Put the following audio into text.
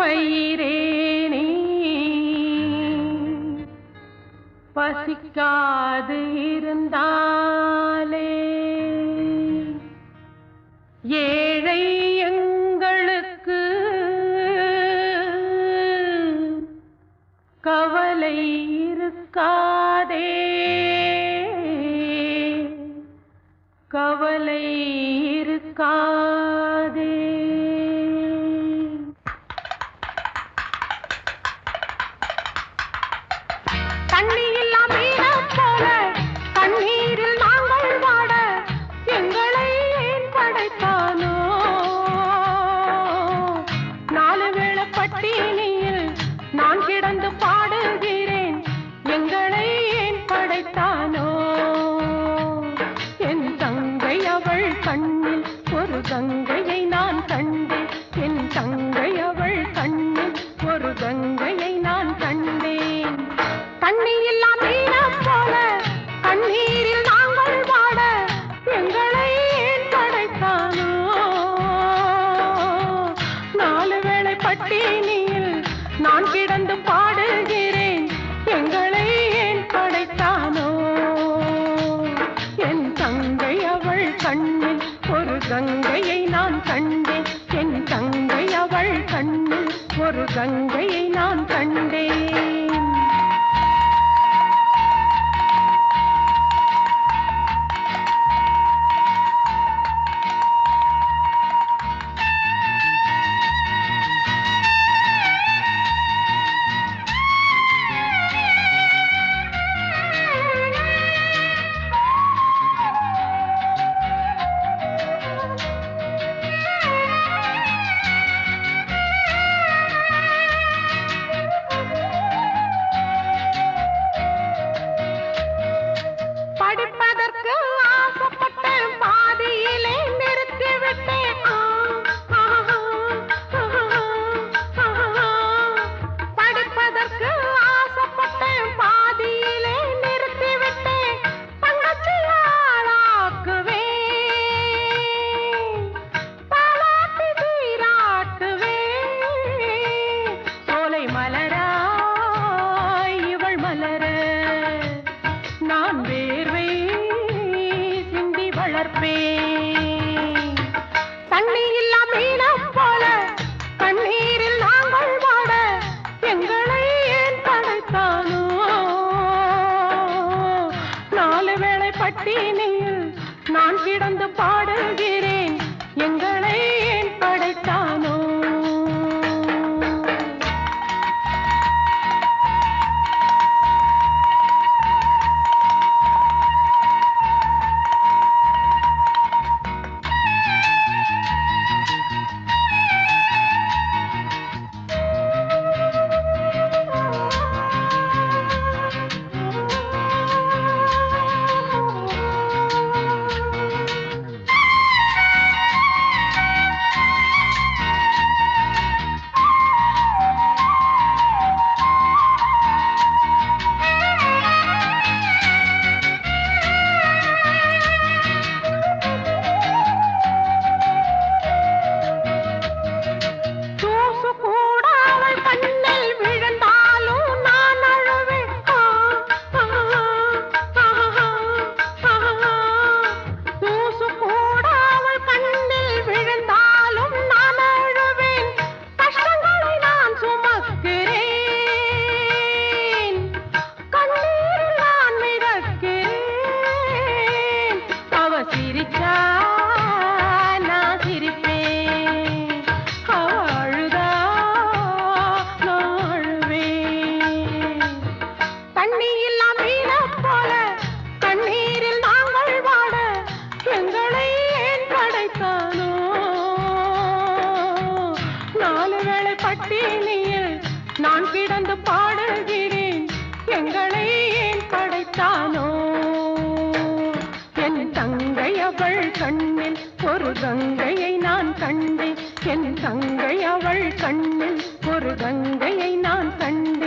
மயிரேனே பசிக்காது இருந்தாலே ஏழை எங்களுக்கு கவலை இருக்காதே கவலை இருக்காதே. தண்ணி இல்லா மீன போல தண்ணீரில் நாங்கள் வாட எங்களை ஏன் படைத்தானோ? நாலு வேளை பட்டினியில் நான் கிடந்து பாடுகிறேன் எங்களை ஏன் படைத்தானோ? என் தங்கை அவள் கண்ணில் ஒரு கங்கையை நான் கண்டேன். என் தங்கை அவள் கண்ணில் ஒரு கங்கையை நான் கண்டேன். தண்ணி இல்லா மீன போல தண்ணீரில் நாங்கள் வாட எங்களை ஏன் படைத்தானோ? நாலு வேளை பட்டினியில் நான் கிடந்து பாடுகிறேன் எங்களை ஏன் படைத்தானோ? என் தங்கை அவள் கண்ணில் ஒரு கங்கையை நான் கண்டேன். என் தங்கை அவள் கண்ணில் ஒரு கங்கையை நான் கண்டேன். படிப்பதற்கு ஆசைப்பட்டேன் பாதியிலே நிறுத்திவிட்டேன். படிப்பதற்கு ஆசைப்பட்டேன் பாதியிலே நிறுத்திவிட்டேன். தங்கச்சியாளாக்குவேன் பாலாட்டி சீராட்டுவேன். சோலை மலராய் இவள் மலர நான் வேர்வை சிந்தி வளர்ப்பேன். தண்ணி இல்லா மீனம் போல தண்ணீரில் நாங்கள் வாட எங்களை ஏன் படைத்தானோ? நாலு வேளை பட்டினியில் நான் கிடந்து பாடுகிறேன் எங்களை ஏன் படைத்தானோ? பட்டினியில் நான் கிடந்து பாடுகிறேன் எங்களை ஏன் படைத்தானோ? என் தங்கை அவள் கண்ணில் ஒரு கங்கையை நான் கண்டேன். என் தங்கை அவள் கண்ணில் ஒரு கங்கையை நான் கண்டேன்.